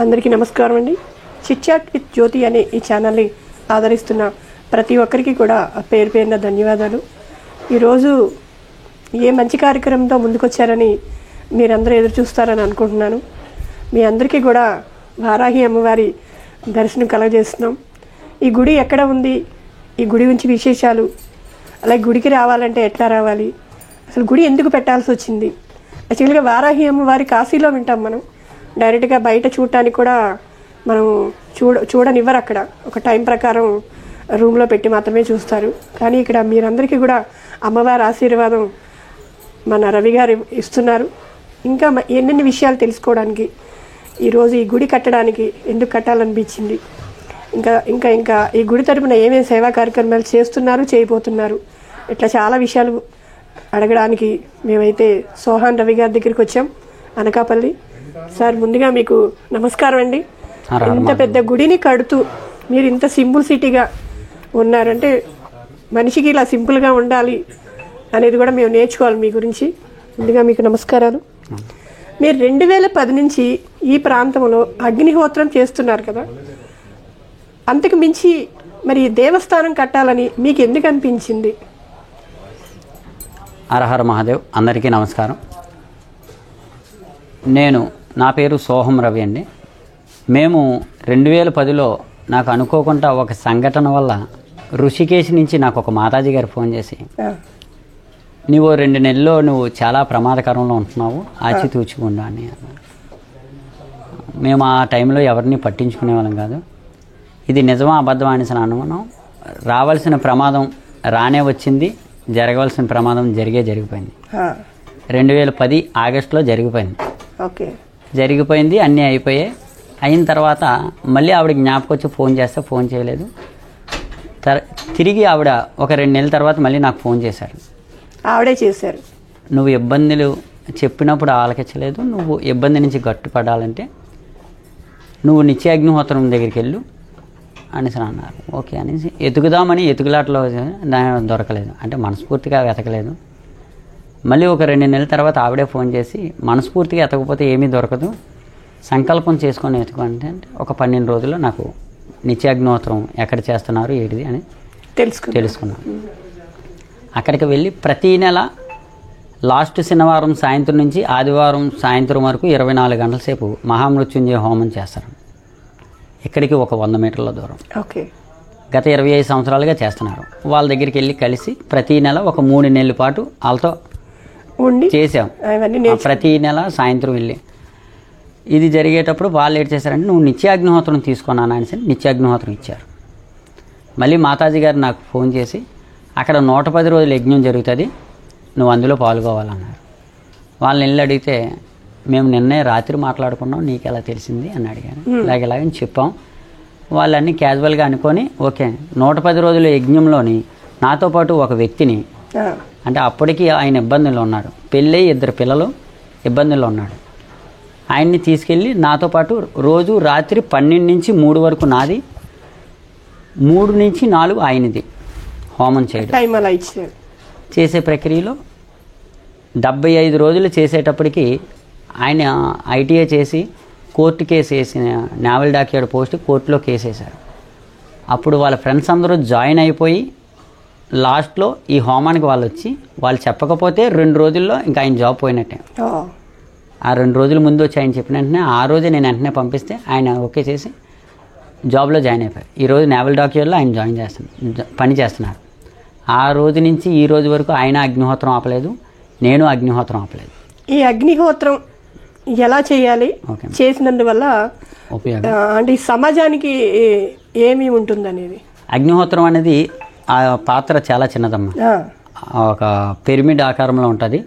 అందరికీ నమస్కారం అండి. చిట్ చాట్ విత్ జ్యోతి అనే ఈ ఛానల్ని ఆదరిస్తున్న ప్రతి ఒక్కరికి కూడా పేరు పేరున ధన్యవాదాలు. ఈరోజు ఏ మంచి కార్యక్రమంతో ముందుకొచ్చారని మీరందరూ ఎదురు చూస్తారని అనుకుంటున్నాను. మీ అందరికీ కూడా వారాహి అమ్మవారి దర్శనం కలగజేస్తున్నాం. ఈ గుడి ఎక్కడ ఉంది, ఈ గుడి గురించి విశేషాలు, అలాగే గుడికి రావాలంటే ఎట్లా రావాలి, అసలు గుడి ఎందుకు పెట్టాల్సి వచ్చింది. యాక్చువల్గా వారాహి అమ్మవారి కాశీలో వింటాం మనం, డైరెక్ట్గా బయట చూడటానికి కూడా మనం చూడనివ్వరు. అక్కడ ఒక టైం ప్రకారం రూమ్లో పెట్టి మాత్రమే చూస్తారు. కానీ ఇక్కడ మీరందరికీ కూడా అమ్మవారి ఆశీర్వాదం మన రవి గారు ఇస్తున్నారు. ఇంకా ఎన్నెన్ని విషయాలు తెలుసుకోవడానికి, ఈరోజు ఈ గుడి కట్టడానికి ఎందుకు కట్టాలనిపించింది, ఇంకా ఇంకా ఇంకా ఈ గుడి తరపున ఏమేమి సేవా కార్యక్రమాలు చేస్తున్నారు, చేయబోతున్నారు, ఇట్లా చాలా విషయాలు అడగడానికి మేమైతే సోహాన్ రవి గారి దగ్గరికి వచ్చాం, అనకాపల్లి. సార్, ముందుగా మీకు నమస్కారం అండి. ఇంత పెద్ద గుడిని కడుతూ మీరు ఇంత సింపుల్సిటీగా ఉన్నారంటే, మనిషికి ఇలా సింపుల్గా ఉండాలి అనేది కూడా మేము నేర్చుకోవాలి మీ గురించి. ముందుగా మీకు నమస్కారాలు. మీరు 2010 నుంచి ఈ ప్రాంతంలో అగ్నిహోత్రం చేస్తున్నారు కదా, అంతకు మించి మరి దేవస్థానం కట్టాలని మీకు ఎందుకు అనిపించింది? హరహర మహాదేవ్, అందరికీ నమస్కారం. నా పేరు సోహం రవి అండి. మేము 2010లో నాకు అనుకోకుండా ఒక సంఘటన వల్ల ఋషికేశ్ నుంచి నాకు ఒక మాతాజీ గారు ఫోన్ చేసి, నువ్వు 2 నెలల్లో నువ్వు చాలా ప్రమాదకరంలో ఉంటున్నావు, ఆచితూచుకుండా అని. మేము ఆ టైంలో ఎవరిని పట్టించుకునే వాళ్ళం కాదు. ఇది నిజమా అబద్ధమా అనేసి అనుమానం. రావాల్సిన ప్రమాదం రానే వచ్చింది, జరగవలసిన ప్రమాదం జరిగిపోయింది. 2010 ఆగస్టులో జరిగిపోయింది. ఓకే, జరిగిపోయింది, అన్నీ అయిపోయాయి. అయిన తర్వాత మళ్ళీ ఆవిడ జ్ఞాపకం వచ్చి ఫోన్ చేస్తే ఫోన్ చేయలేదు. తిరిగి ఆవిడ ఒక 2 నెలల తర్వాత మళ్ళీ నాకు ఫోన్ చేశారు. ఆవిడే చేశారు. నువ్వు ఇబ్బందులు చెప్పినప్పుడు ఆలకించలేదు, నువ్వు ఇబ్బంది నుంచి గట్టుపడాలంటే నువ్వు నిత్యాగ్నిహోత్రం దగ్గరికి వెళ్ళు అనేసి అన్నారు. ఓకే అనేసి ఎతుకుదామని ఎతుకులాటలో దొరకలేదు, అంటే మనస్ఫూర్తిగా వెతకలేదు. మళ్ళీ ఒక 2 నెలల తర్వాత ఆవిడే ఫోన్ చేసి, మనస్ఫూర్తిగా ఎతకపోతే ఏమీ దొరకదు, సంకల్పం చేసుకొని ఎతుకుంటే ఒక 12 రోజుల్లో నాకు నిత్యాగ్నిహోత్రం ఎక్కడ చేస్తున్నారు ఏంటిది అని తెలుసుకున్నాను. అక్కడికి వెళ్ళి ప్రతీ నెల లాస్ట్ శనివారం సాయంత్రం నుంచి ఆదివారం సాయంత్రం వరకు 24 గంటల సేపు మహామృత్యుంజయ హోమం చేస్తారు. ఇక్కడికి ఒక 100 మీటర్ల దూరం. ఓకే, గత 25 సంవత్సరాలుగా చేస్తున్నారు. వాళ్ళ దగ్గరికి వెళ్ళి కలిసి ప్రతీ నెల ఒక 3 నెలల పాటు వాళ్ళతో చేసాం. ప్రతీ నెల సాయంత్రం వెళ్ళి ఇది జరిగేటప్పుడు వాళ్ళు ఏం చేశారంటే, నువ్వు నిత్యాగ్నిహోత్రం తీసుకున్నాను అనేసి నిత్యాగ్నిహోత్రం ఇచ్చారు. మళ్ళీ మాతాజీ గారు నాకు ఫోన్ చేసి, అక్కడ 110 రోజుల యజ్ఞం జరుగుతుంది, నువ్వు అందులో పాల్గొవాలన్నారు. వాళ్ళని వెళ్ళి అడిగితే, మేము నిన్నే రాత్రి మాట్లాడుకున్నాం, నీకు ఎలా తెలిసింది అని అడిగాను. ఇలాగని చెప్పాం. వాళ్ళన్నీ క్యాజువల్గా అనుకొని, ఓకే 110 రోజుల యజ్ఞంలోని నాతో పాటు ఒక వ్యక్తిని, అంటే అప్పటికి ఆయన ఇబ్బందుల్లో ఉన్నాడు, పెళ్ళి 2 పిల్లలు ఇబ్బందుల్లో ఉన్నాడు, ఆయన్ని తీసుకెళ్ళి నాతో పాటు రోజు రాత్రి 12 నుంచి 3 వరకు నాది, 3 నుంచి 4 ఆయనది హోమం చేయడం. చేసే ప్రక్రియలో 75 రోజులు చేసేటప్పటికి ఆయన ఐటీఐ చేసి కోర్టు కేసు వేసిన, నావల్ డాక్యార్డ్ పోస్ట్ కోర్టులో కేసు వేశారు. అప్పుడు వాళ్ళ ఫ్రెండ్స్ అందరూ జాయిన్ అయిపోయి లాస్ట్లో ఈ హోమానికి వాళ్ళు వచ్చి, వాళ్ళు చెప్పకపోతే 2 రోజుల్లో ఇంకా ఆయన జాబ్ పోయినట్టే. ఆ 2 రోజుల ముందు వచ్చి ఆయన చెప్పిన వెంటనే ఆ రోజే నేను వెంటనే పంపిస్తే ఆయన ఓకే చేసి జాబ్లో జాయిన్ అయిపోయారు. ఈరోజు నావల్ డాక్యార్డ్లో ఆయన పని చేస్తున్నారు. ఆ రోజు నుంచి ఈ రోజు వరకు ఆయన అగ్నిహోత్రం ఆపలేదు, నేను అగ్నిహోత్రం ఆపలేదు. ఈ అగ్నిహోత్రం ఎలా చేయాలి, చేసినందువల్ల అంటే సమాజానికి ఏమి ఉంటుంది అనేది? అగ్నిహోత్రం అనేది ఆ పాత్ర చాలా చిన్నదమ్మా, ఒక పిరమిడ్ ఆకారంలో ఉంటుంది,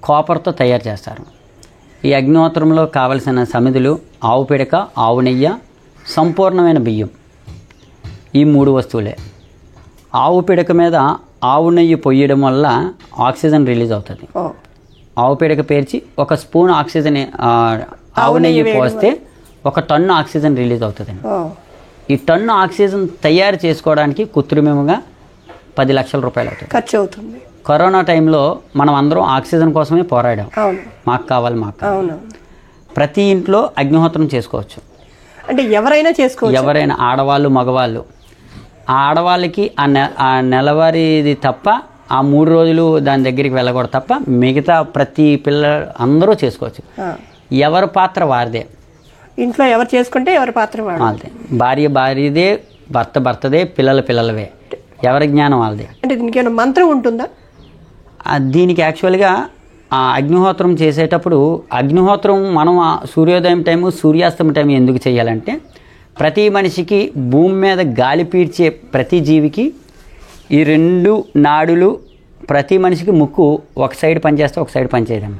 కాపర్తో తయారు చేస్తారు. ఈ అగ్నిహోత్రంలో కావలసిన సమిధులు ఆవు పిడక, ఆవు నెయ్యి, సంపూర్ణమైన బియ్యం, ఈ 3 వస్తువులే. ఆవు పిడక మీద ఆవు నెయ్యి పొయ్యడం వల్ల ఆక్సిజన్ రిలీజ్ అవుతుంది. ఆవు పిడక పేర్చి 1 స్పూన్ ఆక్సిజన్ ఆవు నెయ్యి పోస్తే 1 టన్ను ఆక్సిజన్ రిలీజ్ అవుతుందండి. ఈ టన్ను ఆక్సిజన్ తయారు చేసుకోవడానికి కృత్రిమంగా 10 లక్షల రూపాయలు అవుతుంది, ఖర్చు అవుతుంది. కరోనా టైంలో మనం అందరం ఆక్సిజన్ కోసమే పోరాడాం, మాకు కావాలి. ప్రతి ఇంట్లో అగ్నిహోత్రం చేసుకోవచ్చు. అంటే ఎవరైనా చేసుకోవచ్చు, ఎవరైనా, ఆడవాళ్ళు మగవాళ్ళు. ఆ ఆడవాళ్ళకి ఆ నెలవారీది తప్ప ఆ 3 రోజులు దాని దగ్గరికి వెళ్ళకూడదు తప్ప మిగతా ప్రతి అందరూ చేసుకోవచ్చు. ఎవరి పాత్ర వారిదే. ఇంట్లో ఎవరు చేసుకుంటే ఎవరి పాత్ర వాళ్ళదే. భార్య భార్యదే, భర్త భర్తదే, పిల్లలవే. ఎవరి జ్ఞానం వాళ్ళదే. అంటే దీనికి ఏమైనా మంత్రం ఉంటుందా? దీనికి యాక్చువల్గా అగ్నిహోత్రం చేసేటప్పుడు అగ్నిహోత్రం మనం సూర్యోదయం టైము సూర్యాస్తమయం టైం ఎందుకు చేయాలంటే ప్రతి మనిషికి భూమి మీద గాలి పీల్చే ప్రతి జీవికి ఈ 2 నాడులు ప్రతి మనిషికి ముక్కు ఒక సైడ్ పనిచేస్తే ఒక సైడ్ పనిచేయడం.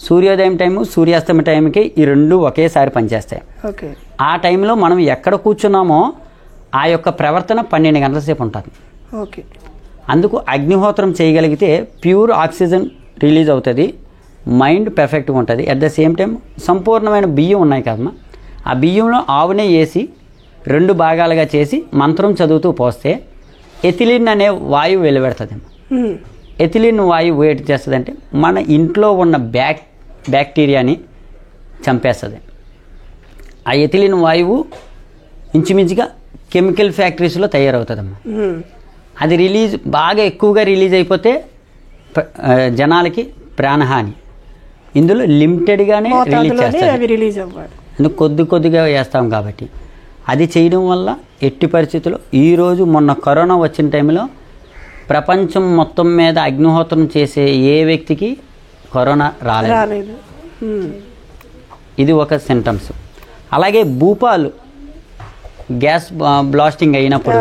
సూర్యోదయం టైము సూర్యాస్తమయం టైంకి ఈ 2 ఒకేసారి పనిచేస్తాయి. ఆ టైంలో మనం ఎక్కడ కూర్చున్నామో ఆ యొక్క ప్రవర్తన 12 గంటల సేపు ఉంటుంది. అందుకు అగ్నిహోత్రం చేయగలిగితే ప్యూర్ ఆక్సిజన్ రిలీజ్ అవుతుంది, మైండ్ పర్ఫెక్ట్గా ఉంటుంది. అట్ ద సేమ్ టైం సంపూర్ణమైన బియ్యం ఉన్నాయి కదమ్మా, ఆ బియ్యంలో ఆవునే వేసి 2 భాగాలుగా చేసి మంత్రం చదువుతూ పోస్తే ఎథిలిన్ అనే వాయువు వెలువడుతుంది. ఎథిలిన్ వాయువు ఏంటి చేస్తుందంటే మన ఇంట్లో ఉన్న బ్యాక్టీరియాని చంపేస్తుంది. ఆ ఎథిలిన్ వాయువు ఇంచుమించుగా కెమికల్ ఫ్యాక్టరీస్లో తయారవుతుందమ్మా. అది బాగా ఎక్కువగా రిలీజ్ అయిపోతే జనాలకి ప్రాణహాని. ఇందులో లిమిటెడ్గానే రిలీజ్ చేస్తారు, అందుకు కొద్దిగా వేస్తాం కాబట్టి. అది చేయడం వల్ల ఎట్టి పరిస్థితుల్లో ఈరోజు మొన్న కరోనా వచ్చిన టైంలో ప్రపంచం మొత్తం మీద అగ్నిహోత్రం చేసే ఏ వ్యక్తికి కరోనా రాలేదు. ఇది ఒక సింటమ్స్. అలాగే భూపాలు గ్యాస్ బ్లాస్టింగ్ అయినప్పుడు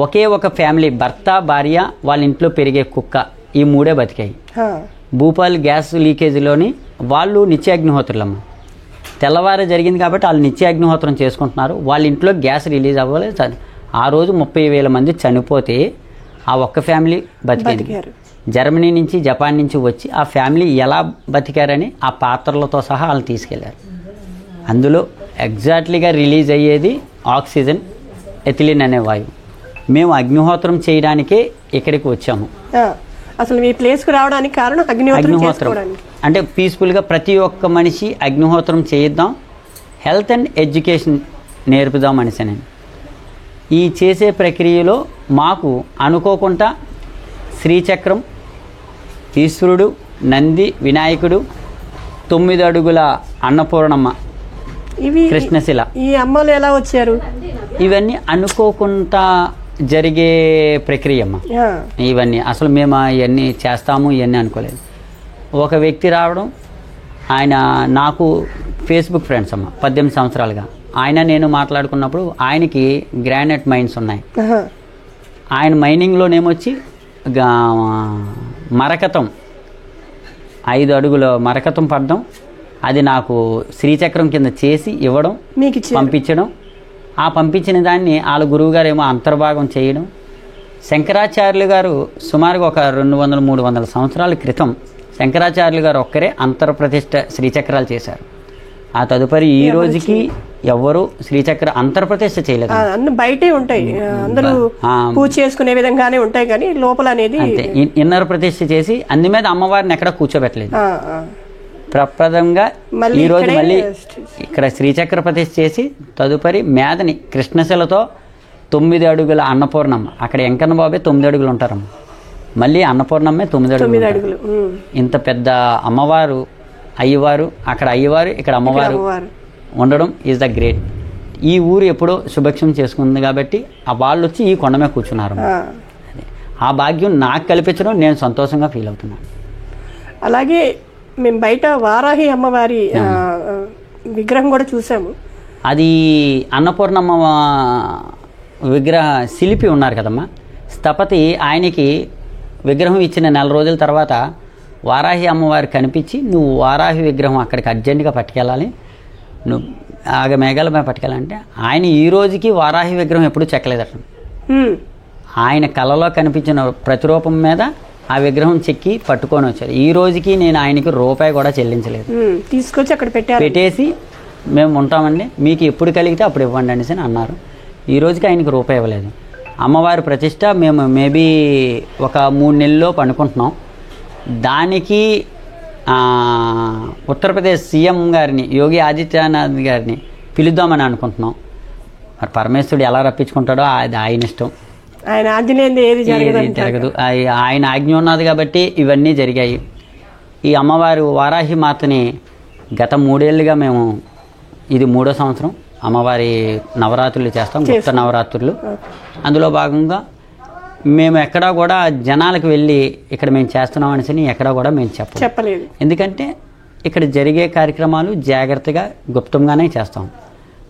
ఒకే ఒక ఫ్యామిలీ, భర్త భార్య, వాళ్ళ ఇంట్లో పెరిగే కుక్క, ఈ 3 బతికాయి. భూపాల్ గ్యాస్ లీకేజీలోని వాళ్ళు నిత్యాగ్నిహోత్రులమ్మ. తెల్లవారు జరిగింది కాబట్టి వాళ్ళు నిత్యాగ్నిహోత్రం చేసుకుంటున్నారు. వాళ్ళ ఇంట్లో గ్యాస్ రిలీజ్ అవ్వలేదు. ఆ రోజు 30,000 మంది చనిపోతే ఆ ఒక్క ఫ్యామిలీ బతికింది. జర్మనీ నుంచి జపాన్ నుంచి వచ్చి ఆ ఫ్యామిలీ ఎలా బతికారని ఆ పాత్రలతో సహా వాళ్ళు తీసుకెళ్లారు. అందులో ఎగ్జాక్ట్లీగా రిలీజ్ అయ్యేది ఆక్సిజన్, ఎథిలిన్ అనే వాయువు. మేము అగ్నిహోత్రం చేయడానికే ఇక్కడికి వచ్చాము. అసలు మీ ప్లేస్కి రావడానికి కారణం అగ్నిహోత్రం అంటే పీస్ఫుల్గా ప్రతి ఒక్క మనిషి అగ్నిహోత్రం చేయిద్దాం, హెల్త్ అండ్ ఎడ్యుకేషన్ నేర్పుదాం మనిషి. నేను ఈ చేసే ప్రక్రియలో మాకు అనుకోకుండా శ్రీచక్రం, ఈశ్వరుడు, నంది, వినాయకుడు, 9 అడుగుల అన్నపూర్ణమ్మ, కృష్ణశిల, ఈ అమ్మలు ఎలా వచ్చారు? ఇవన్నీ అనుకోకుండా జరిగే ప్రక్రియ అమ్మ. ఇవన్నీ అసలు మేము ఇవన్నీ చేస్తాము ఇవన్నీ అనుకోలేదు. ఒక వ్యక్తి రావడం, ఆయన నాకు ఫేస్బుక్ ఫ్రెండ్స్ అమ్మ, 18 సంవత్సరాలుగా. ఆయన నేను మాట్లాడుకున్నప్పుడు ఆయనకి గ్రానైట్ మైన్స్ ఉన్నాయి. ఆయన మైనింగ్లోనేమొచ్చి మరకతం 5 అడుగుల మరకతం పడడం, అది నాకు శ్రీచక్రం కింద చేసి ఇవ్వడం, పంపించడం. ఆ పంపించిన దాన్ని వాళ్ళ గురువుగారు ఏమో అంతర్భాగం చేయడం. శంకరాచార్యులు గారు సుమారుగా ఒక 200-300 సంవత్సరాల క్రితం శంకరాచార్యులు గారు ఒక్కరే అంతర్ప్రతిష్ఠ శ్రీచక్రాలు చేశారు. ఆ తదుపరి ఈ రోజుకి ఎవరు శ్రీచక్ర అంతర్ప్రతిష్ఠ చేయలేదు. అన్ని బయటే ఉంటాయి, అందరూ పూజ చేసుకునే విధంగానే ఉంటాయి, కానీ లోపల అనేది అంతే ఇన్నర్ ప్రతిష్ఠ చేసి అందు మీద అమ్మవారిని ఎక్కడ కూర్చోబెట్టలేదు. ప్రప్రదంగా ఈరోజు మళ్ళీ ఇక్కడ శ్రీచక్ర ప్రతిష్ఠ చేసి తదుపరి మేదని కృష్ణశిలతో 9 అడుగుల అన్నపూర్ణమ్మ. అక్కడ వెంకన్న బాబే 9 అడుగులు ఉంటారమ్మ, మళ్ళీ అన్నపూర్ణమ్మే 9 అడుగులు. ఇంత పెద్ద అమ్మవారు, అయ్యవారు, అక్కడ అయ్యవారు, ఇక్కడ అమ్మవారు ఉండడం ఈజ్ ద గ్రేట్. ఈ ఊరు ఎప్పుడో శుభక్షం చేసుకుంది కాబట్టి ఆ వాళ్ళు వచ్చి ఈ కొండ మీద కూర్చున్నారు. ఆ భాగ్యం నాకు కల్పించడం నేను సంతోషంగా ఫీల్ అవుతున్నాను. అలాగే మేము బయట వారాహి అమ్మవారి విగ్రహం కూడా చూసాము. అది అన్నపూర్ణమ్మ విగ్రహ శిల్పి ఉన్నారు కదమ్మా, స్థపతి. ఆయనకి విగ్రహం ఇచ్చిన 4 రోజుల తర్వాత వారాహి అమ్మవారు కనిపించి, నువ్వు వారాహి విగ్రహం అక్కడికి అర్జెంటుగా పట్టుకెళ్ళాలి, నువ్వు మేఘాల మీద పట్టుకెళ్ళాలంటే ఆయన ఈ రోజుకి వారాహి విగ్రహం ఎప్పుడూ చెక్కలేదట. ఆయన కళలో కనిపించిన ప్రతిరూపం మీద ఆ విగ్రహం చెక్కి పట్టుకొని వచ్చారు. ఈ రోజుకి నేను ఆయనకి రూపాయి కూడా చెల్లించలేదు. తీసుకొచ్చి అక్కడ పెట్టేసి మేము ఉంటామండి, మీకు ఎప్పుడు కలిగితే అప్పుడు ఇవ్వండి అనేసి అన్నారు. ఈ రోజుకి ఆయనకి రూపాయి ఇవ్వలేదు. అమ్మవారి ప్రతిష్ట మేము మేబీ ఒక 3 నెలల్లో అనుకుంటున్నాం. దానికి ఉత్తరప్రదేశ్ సీఎం గారిని, యోగి ఆదిత్యనాథ్ గారిని పిలుద్దామని అనుకుంటున్నాం. మరి పరమేశ్వరుడు ఎలా రప్పించుకుంటాడో అది ఆయన ఇష్టం. ఆయన ఆజ్ఞ లేనిదే ఏది జరగదు. ఆయన ఆజ్ఞ ఉన్నది కాబట్టి ఇవన్నీ జరిగాయి. ఈ అమ్మవారు వారాహి మాతని గత 3 ఏళ్ళుగా మేము, ఇది 3వ సంవత్సరం అమ్మవారి నవరాత్రులు చేస్తాం, గుప్త నవరాత్రులు. అందులో భాగంగా మేము ఎక్కడా కూడా జనాలకు వెళ్ళి ఇక్కడ మేము చేస్తున్నాం అనేసి ఎక్కడా కూడా మేము చెప్పలేదు. ఎందుకంటే ఇక్కడ జరిగే కార్యక్రమాలు జాగ్రత్తగా గుప్తంగానే చేస్తాం.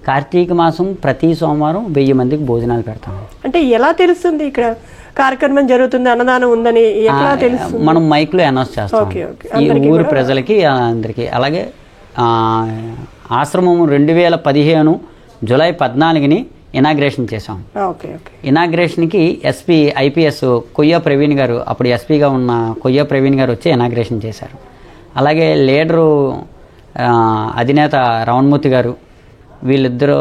కార్తీక మాసం ప్రతి సోమవారం 1000 మందికి భోజనాలు పెడతాం. అంటే ఎలా తెలుస్తుంది ఇక్కడ కార్యక్రమం జరుగుతుంది, అన్నదానం ఉందని ఎట్లా తెలుస్తుంది? మనం మైక్లో అనౌన్స్ చేస్తాం ఈ ఊరు ప్రజలకి, అందరికీ. అలాగే ఆశ్రమం 2015 జూలై 14ని ఇనాగ్రేషన్ చేసాం. ఇనాగ్రేషన్కి ఎస్పీ ఐపీఎస్ కొయ్య ప్రవీణ్ గారు, అప్పుడు ఎస్పీగా ఉన్న కొయ్య ప్రవీణ్ గారు వచ్చి ఇనాగ్రేషన్ చేశారు. అలాగే లీడరు అధినేత రమణమూర్తి గారు, వీళ్ళిద్దరూ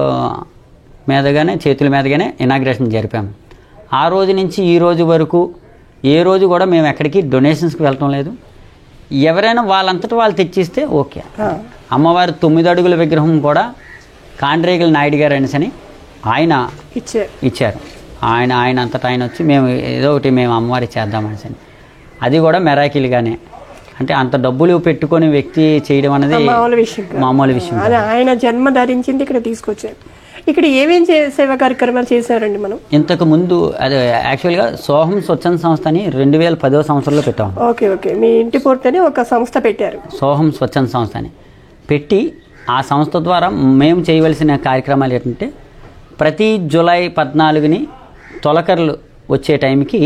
మీదగానే చేతుల మీదగానే ఇనాగ్రేషన్ జరిపాము. ఆ రోజు నుంచి ఈ రోజు వరకు ఏ రోజు కూడా మేము ఎక్కడికి డొనేషన్స్కి వెళ్ళటం లేదు. ఎవరైనా వాళ్ళంతటా వాళ్ళు తెచ్చిస్తే ఓకే. అమ్మవారి 9 అడుగుల విగ్రహం కూడా కాండ్రేగుల నాయుడు గారు అనేసని ఆయన ఇచ్చారు. ఆయన అంతటా ఆయన వచ్చి మేము ఏదో ఒకటి మేము అమ్మవారి చేద్దామనేసని, అది కూడా మెరాకిల్గానే. అంటే అంత డబ్బులు పెట్టుకొని వ్యక్తి చేయడం అనేది మామూలు విషయం. ఆయన జన్మ ధరించింది ఇక్కడ తీసుకొచ్చారు. ఇక్కడ ఏమేం సేవా కార్యక్రమాలు చేశారండి మనం? ఇంతకు ముందు అది యాక్చువల్గా సోహం స్వచ్ఛంద సంస్థని 2010వ సంవత్సరంలో పెట్టాము. ఓకే. మీ ఇంటి పూర్తని ఒక సంస్థ పెట్టారు, సోహం స్వచ్ఛంద సంస్థని పెట్టి, ఆ సంస్థ ద్వారా మేము చేయవలసిన కార్యక్రమాలు ఏంటంటే ప్రతి జూలై 14ని తొలకర్లు వచ్చే టైంకి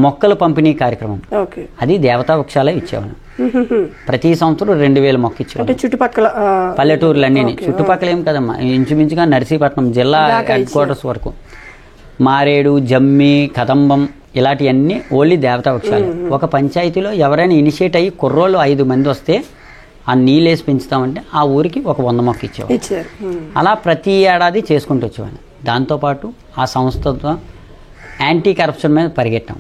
మొక్కల పంపిణీ కార్యక్రమం. అది దేవతా వృక్షాలే ఇచ్చేవాళ్ళం. ప్రతి సంవత్సరం 2000 మొక్క ఇచ్చేవాళ్ళం. చుట్టుపక్కల పల్లెటూర్లన్నీ, చుట్టుపక్కల ఏం కదమ్మా, ఇంచుమించుగా నర్సీపట్నం జిల్లా హెడ్ క్వార్టర్స్ వరకు మారేడు, జమ్మి, కదంబం ఇలాంటివన్నీ ఓన్లీ దేవతా వృక్షాలు. ఒక పంచాయతీలో ఎవరైనా ఇనిషియేట్ అయ్యి కుర్రోళ్ళు 5 మంది వస్తే ఆ నీళ్ళేసి పెంచుతామంటే ఆ ఊరికి ఒక 100 మొక్క ఇచ్చేవాళ్ళు. అలా ప్రతి ఏడాది చేసుకుంటూ వచ్చేవాళ్ళు. దాంతోపాటు ఆ సంస్థతో యాంటీ కరప్షన్ మీద పరిగెట్టాం.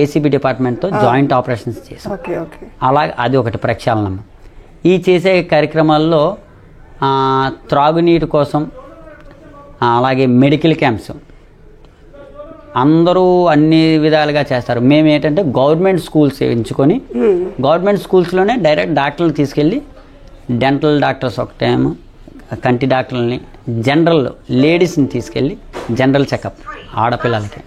ఏసీబీ డిపార్ట్మెంట్తో జాయింట్ ఆపరేషన్స్ చేసాం. అలా అది ఒకటి ప్రక్షాళనం. ఈ చేసే కార్యక్రమాల్లో త్రాగునీటి కోసం, అలాగే మెడికల్ క్యాంప్స్ అందరూ అన్ని విధాలుగా చేస్తారు. మేము ఏంటంటే గవర్నమెంట్ స్కూల్స్ ఎంచుకొని గవర్నమెంట్ స్కూల్స్లోనే డైరెక్ట్ డాక్టర్లు తీసుకెళ్ళి, డెంటల్ డాక్టర్స్ ఒక టైం, కంటి డాక్టర్లని, జనరల్ లేడీస్ని తీసుకెళ్ళి జనరల్ చెకప్ ఆడపిల్లలకి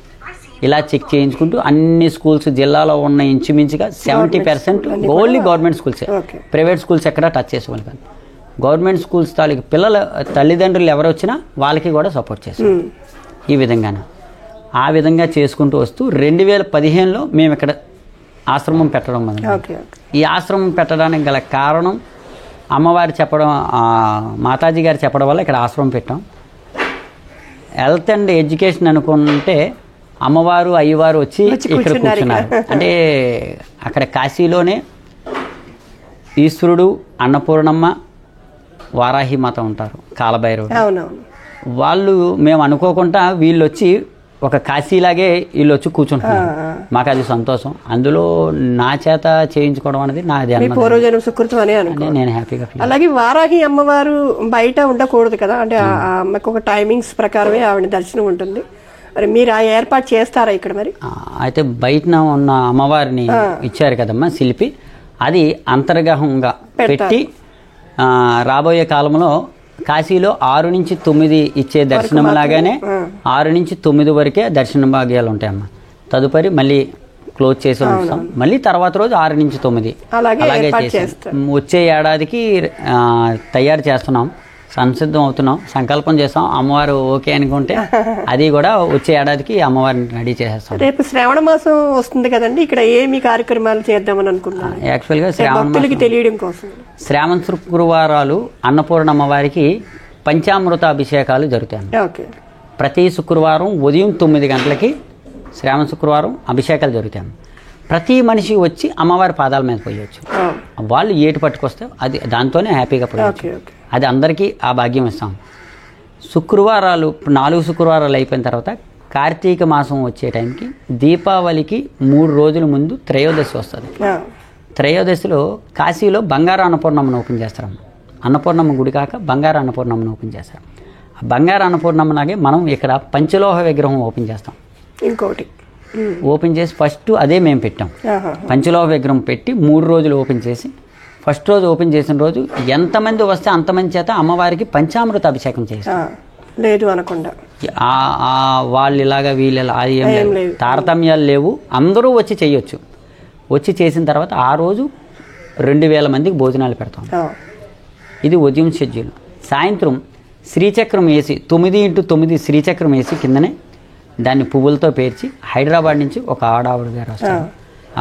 ఇలా చెక్ చేయించుకుంటూ అన్ని స్కూల్స్ జిల్లాలో ఉన్న ఇంచుమించుగా 70% ఓన్లీ గవర్నమెంట్ స్కూల్సే. ప్రైవేట్ స్కూల్స్ ఎక్కడ టచ్ చేసేవాళ్ళు కాదు. గవర్నమెంట్ స్కూల్స్ తాలూకు పిల్లల తల్లిదండ్రులు ఎవరు వచ్చినా వాళ్ళకి కూడా సపోర్ట్ చేస్తాం. ఈ విధంగానే ఆ విధంగా చేసుకుంటూ వస్తూ 2015లో మేము ఇక్కడ ఆశ్రమం పెట్టడం మొదలు. ఈ ఆశ్రమం పెట్టడానికి గల కారణం అమ్మవారు చెప్పడం, మాతాజీ గారు చెప్పడం వల్ల ఇక్కడ ఆశ్రమం పెట్టాం. హెల్త్ అండ్ ఎడ్యుకేషన్ అనుకుంటే అమ్మవారు అయ్యవారు వచ్చి ఇక్కడ కూర్చున్నారు. అంటే అక్కడ కాశీలోనే ఈశ్వరుడు, అన్నపూర్ణమ్మ, వారాహి మాత ఉంటారు, కాలభైరవుడు. వాళ్ళు మేము అనుకోకుండా వీళ్ళు వచ్చి ఒక కాశీలాగే వీళ్ళు వచ్చి కూర్చుంటున్నారు. మాకు అది సంతోషం. అందులో నా చేత చేయించుకోవడం అనేది నాది పూర్వజన్మ సుకృతం అని నేను హ్యాపీగా. అలాగే వారాహి అమ్మవారు బయట ఉండకూడదు కదా, అంటే ఆమెకు ఒక టైమింగ్స్ ప్రకారమే ఆవిడ దర్శనం ఉంటుంది. మరి మీరు ఆ ఏర్పాటు చేస్తారా ఇక్కడ? మరి అయితే బయట ఉన్న అమ్మవారిని ఇచ్చారు కదమ్మా శిల్పి, అది అంతర్గతంగా పెట్టి రాబోయే కాలంలో కాశీలో 6 నుంచి 9 ఇచ్చే దర్శనం లాగానే 6 నుంచి 9 వరకే దర్శన భాగ్యాలు ఉంటాయమ్మా. తదుపరి మళ్ళీ క్లోజ్ చేసి ఉంచుతాం. మళ్ళీ తర్వాత రోజు 6 నుంచి 9 అలాగే చేస్తాం. వచ్చే ఏడాదికి తయారు చేస్తున్నాం, సంసిద్ధం అవుతున్నాం, సంకల్పం చేస్తాం. అమ్మవారు ఓకే అనుకుంటే అది కూడా వచ్చే ఏడాదికి అమ్మవారిని రెడీ చేసేస్తాం. రేపు శ్రావణ మాసం వస్తుంది కదండి, ఇక్కడ ఏమి కార్యక్రమాలు చేద్దామని అనుకుంటున్నాం? యాక్చువల్గా తెలియడం కోసం శ్రావణ శుక్రవారాలు అన్నపూర్ణ అమ్మవారికి పంచామృత అభిషేకాలు జరుగుతాయి. ప్రతి శుక్రవారం ఉదయం 9 గంటలకి శ్రావణ శుక్రవారం అభిషేకాలు జరుగుతాయి. ప్రతి మనిషి వచ్చి అమ్మవారి పాదాల మీద పోయవచ్చు. వాళ్ళు ఏటు పట్టుకొస్తే అది దాంతోనే హ్యాపీగా పోయవచ్చు. అది అందరికీ ఆ భాగ్యం ఇస్తాం. శుక్రవారాలు 4 శుక్రవారాలు అయిపోయిన తర్వాత కార్తీక మాసం వచ్చే టైంకి దీపావళికి 3 రోజుల ముందు త్రయోదశి వస్తుంది. త్రయోదశిలో కాశీలో బంగారు అన్నపూర్ణమ్మను ఓపెన్ చేస్తారు. అన్నపూర్ణమ్మ గుడి కాక బంగారు అన్నపూర్ణమ్మను ఓపెన్ చేశారు. ఆ బంగారు అన్నపూర్ణమ్మలాగే మనం ఇక్కడ పంచలోహ విగ్రహం ఓపెన్ చేస్తాం. ఇంకోటి ఓపెన్ చేసి ఫస్ట్ అదే మేము పెట్టాం. పంచలోహ విగ్రహం పెట్టి 3 రోజులు ఓపెన్ చేసి ఫస్ట్ రోజు ఓపెన్ చేసిన రోజు ఎంతమంది వస్తే అంతమంది చేత అమ్మవారికి పంచామృత అభిషేకం చేస్తాం. లేదు అనకుండా వాళ్ళు ఇలాగా వీళ్ళు ఇలా అది ఏం లేదు, తారతమ్యాలు లేవు, అందరూ వచ్చి చేయొచ్చు. వచ్చి చేసిన తర్వాత ఆ రోజు 2000 మందికి భోజనాలు పెడతాం. ఇది ఉదయం షెడ్యూల్. సాయంత్రం శ్రీచక్రం వేసి 9x9 శ్రీచక్రం వేసి కిందనే దాన్ని పువ్వులతో పేర్చి హైదరాబాద్ నుంచి ఒక ఆవిడ గారు వస్తారు.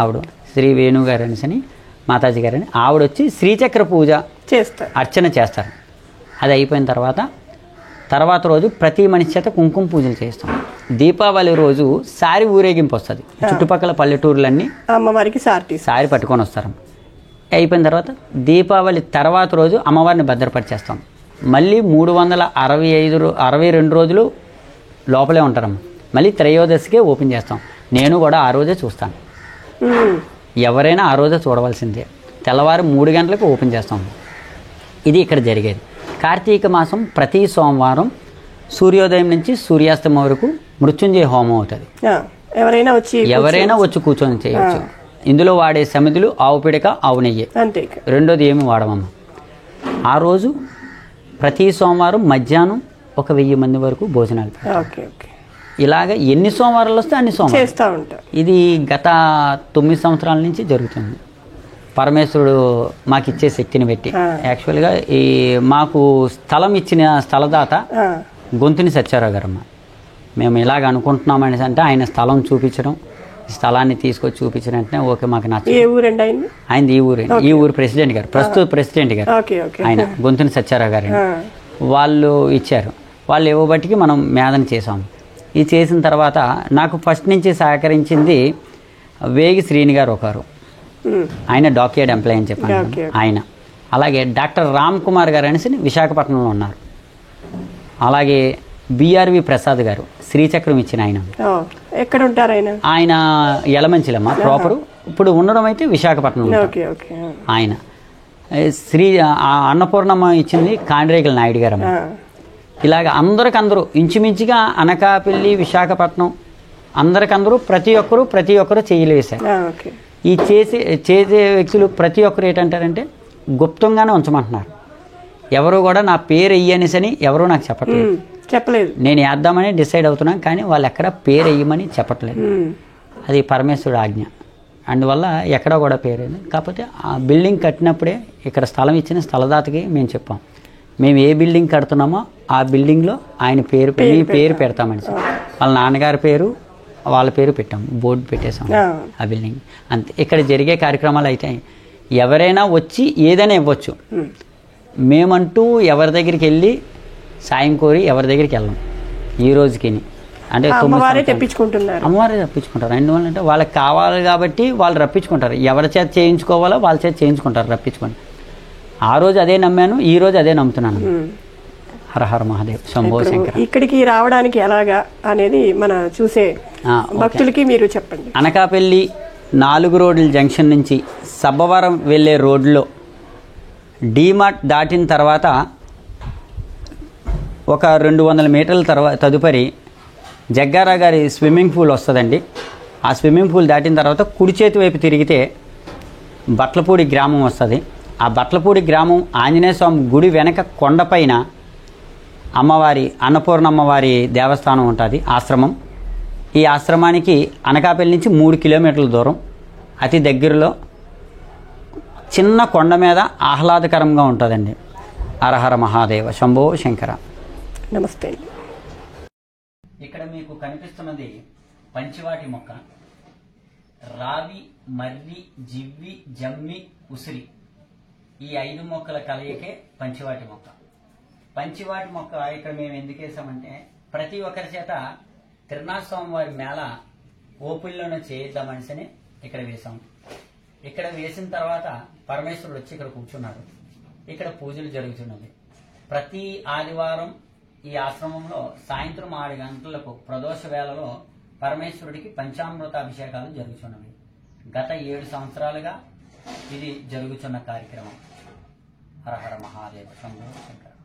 ఆవిడ శ్రీ వేణు గారు అనేసి మాతాజీ గారని ఆవిడ వచ్చి శ్రీచక్ర పూజ చేస్తారు, అర్చన చేస్తారు. అది అయిపోయిన తర్వాత రోజు ప్రతి మనిషి చేత కుంకుమ పూజలు చేస్తాం. దీపావళి రోజు సారి ఊరేగింపు వస్తుంది. చుట్టుపక్కల పల్లెటూర్లన్నీ అమ్మవారికి సారి పట్టుకొని వస్తారు. అయిపోయిన తర్వాత దీపావళి తర్వాత రోజు అమ్మవారిని భద్రపరిచేస్తాం. మళ్ళీ 362 రోజులు లోపలే ఉంటారమ్మ. మళ్ళీ త్రయోదశికే ఓపెన్ చేస్తాం. నేను కూడా ఆ రోజే చూస్తాను. ఎవరైనా ఆ రోజే చూడవలసిందే. తెల్లవారు 3 గంటలకు ఓపెన్ చేస్తాం. ఇది ఇక్కడ జరిగేది. కార్తీక మాసం ప్రతి సోమవారం సూర్యోదయం నుంచి సూర్యాస్తమం వరకు మృత్యుంజయ హోమం అవుతుంది. ఎవరైనా వచ్చి కూర్చొని చేయవచ్చు. ఇందులో వాడే సమితులు ఆవు పిడక, ఆవు నెయ్యి, రెండోది ఏమి వాడమమ్మ. ఆ రోజు ప్రతి సోమవారం మధ్యాహ్నం 1000 మంది వరకు భోజనాలు. ఇలాగ ఎన్ని సోమవారాలు వస్తే అన్ని సోమవారం. ఇది గత 9 సంవత్సరాల నుంచి జరుగుతుంది. పరమేశ్వరుడు మాకు ఇచ్చే శక్తిని పెట్టి. యాక్చువల్గా ఈ మాకు స్థలం ఇచ్చిన స్థలదాత గొంతుని సత్యారావు గారమ్మ. మేము ఇలాగ అనుకుంటున్నామని అంటే ఆయన స్థలం చూపించడం, స్థలాన్ని తీసుకొచ్చి చూపించిన వెంటనే ఓకే మాకు నచ్చింది. ఆయన ఈ ఊరు ప్రెసిడెంట్ గారు, ప్రస్తుత ప్రెసిడెంట్ గారు ఆయన గొంతుని సత్యారావు గారు. వాళ్ళు ఇచ్చారు. వాళ్ళు ఇవ్వబట్టికి మనం మేధన చేసాం. ఇది చేసిన తర్వాత నాకు ఫస్ట్ నుంచి సహకరించింది వేగి శ్రీని గారు ఒకరు. ఆయన డాక్యార్డ్ ఎంప్లాయీ అని చెప్పాను ఆయన. అలాగే డాక్టర్ రామ్ కుమార్ గారు అనేసి విశాఖపట్నంలో ఉన్నారు. అలాగే బిఆర్వి ప్రసాద్ గారు శ్రీచక్రం ఇచ్చిన ఆయన. ఎక్కడ ఉంటారు ఆయన యలమంచిలమ్మ ప్రాపరు. ఇప్పుడు ఉండడం అయితే విశాఖపట్నం. ఆయన అన్నపూర్ణమ్మ ఇచ్చింది కాండ్రేగల నాయుడు గారు. ఇలాగ అందరికందరూ ఇంచుమించుగా అనకాపల్లి, విశాఖపట్నం అందరికందరూ ప్రతి ఒక్కరు చేయలేసారు. ఈ చేసే వ్యక్తులు ప్రతి ఒక్కరు ఏంటంటారంటే గుప్తంగానే ఉంచమంటున్నారు. ఎవరు కూడా నా పేరు వెయ్యనిసని ఎవరు నాకు చెప్పలేదు. నేను వేద్దామని డిసైడ్ అవుతున్నాను, కానీ వాళ్ళు ఎక్కడ పేరు వెయ్యమని చెప్పట్లేదు. అది పరమేశ్వరుడు ఆజ్ఞ. అందువల్ల ఎక్కడ కూడా పేరు. కాకపోతే ఆ బిల్డింగ్ కట్టినప్పుడే ఇక్కడ స్థలం ఇచ్చిన స్థలదాతకి మేము చెప్పాం, మేము ఏ బిల్డింగ్ కడుతున్నామో ఆ బిల్డింగ్లో ఆయన పేరు పెడతామని. వాళ్ళ నాన్నగారి పేరు, వాళ్ళ పేరు పెట్టాం, బోర్డు పెట్టేసాం ఆ బిల్డింగ్. అంతే. ఇక్కడ జరిగే కార్యక్రమాలు అయితే ఎవరైనా వచ్చి ఏదైనా ఇవ్వచ్చు. మేమంటూ ఎవరి దగ్గరికి వెళ్ళి సాయం కోరి ఎవరి దగ్గరికి వెళ్ళాం ఈ రోజుకి. అంటే అమ్మవారే తెప్పించుకుంటారు. ఎందువల్లంటే వాళ్ళకి కావాలి కాబట్టి వాళ్ళు రప్పించుకుంటారు. ఎవరి చేత చేయించుకోవాలో వాళ్ళ చేత చేయించుకుంటారు, రప్పించుకుంటారు. ఆ రోజు అదే నమ్మాను, ఈ రోజు అదే నమ్ముతున్నాను. హర హర మహాదేవ్, శంభో శంకర. ఇక్కడికి రావడానికి ఎలాగా అనేది మన చూసే భక్తులకి మీరు చెప్పండి. అనకాపల్లి 4 రోడ్ల జంక్షన్ నుంచి సబ్బవరం వెళ్ళే రోడ్లో డీమార్ట్ దాటిన తర్వాత ఒక 200 మీటర్ల తదుపరి జగ్గారా గారి స్విమ్మింగ్ పూల్ వస్తుందండి. ఆ స్విమ్మింగ్ పూల్ దాటిన తర్వాత కుడి చేతి వైపు తిరిగితే బట్లపూడి గ్రామం వస్తుంది. ఆ బట్లపూడి గ్రామం ఆంజనేయ స్వామి గుడి వెనక కొండపైన అమ్మవారి అన్నపూర్ణమ్మవారి దేవస్థానం ఉంటుంది, ఆశ్రమం. ఈ ఆశ్రమానికి అనకాపల్లి నుంచి 3 కిలోమీటర్ల దూరం. అతి దగ్గరలో చిన్న కొండ మీద ఆహ్లాదకరంగా ఉంటుందండి. హరహర మహాదేవ, శంభో శంకర. నమస్తే. ఇక్కడ మీకు కనిపిస్తున్నది పంచివాటి మొక్క. రావి, మర్రి, జివ్వి, జమ్మి, ఉసిరి ఈ 5 మొక్కల కలయికే పంచివాటి మొక్క. పంచివాటి మొక్క ఇక్కడ మేము ఎందుకు వేసామంటే ప్రతి ఒక్కరి చేత తిరునాస్వామి వారి మేళ ఓపుల్లోనే చేయిద్దామనిసని ఇక్కడ వేసాం. ఇక్కడ వేసిన తర్వాత పరమేశ్వరుడు వచ్చి ఇక్కడ కూర్చున్నాడు. ఇక్కడ పూజలు జరుగుతున్నవి. ప్రతి ఆదివారం ఈ ఆశ్రమంలో సాయంత్రం 6 గంటలకు ప్రదోష వేళలో పరమేశ్వరుడికి పంచామృత అభిషేకాలు జరుగుతున్నవి. గత 7 సంవత్సరాలుగా ఇది జరుగుతున్న కార్యక్రమం. హర హర మహాదేవ శంభో శంకర.